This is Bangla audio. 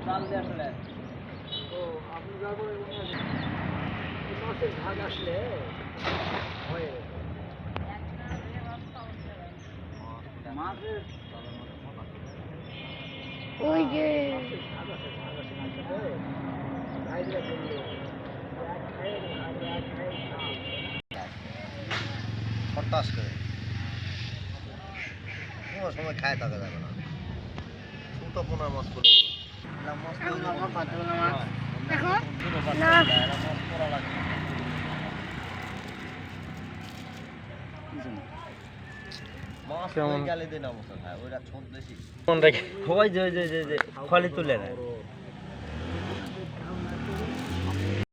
জাল দিয়ে আসলে ও আপনি যাবেন মাছের ভাগ আসলে হয় মাছের ওই যে হতাশ করে কোনো সময় খায় থাকা যাবে না ছোট পোনা মাছ করে ফোন রেখে খলি তুলে নেয়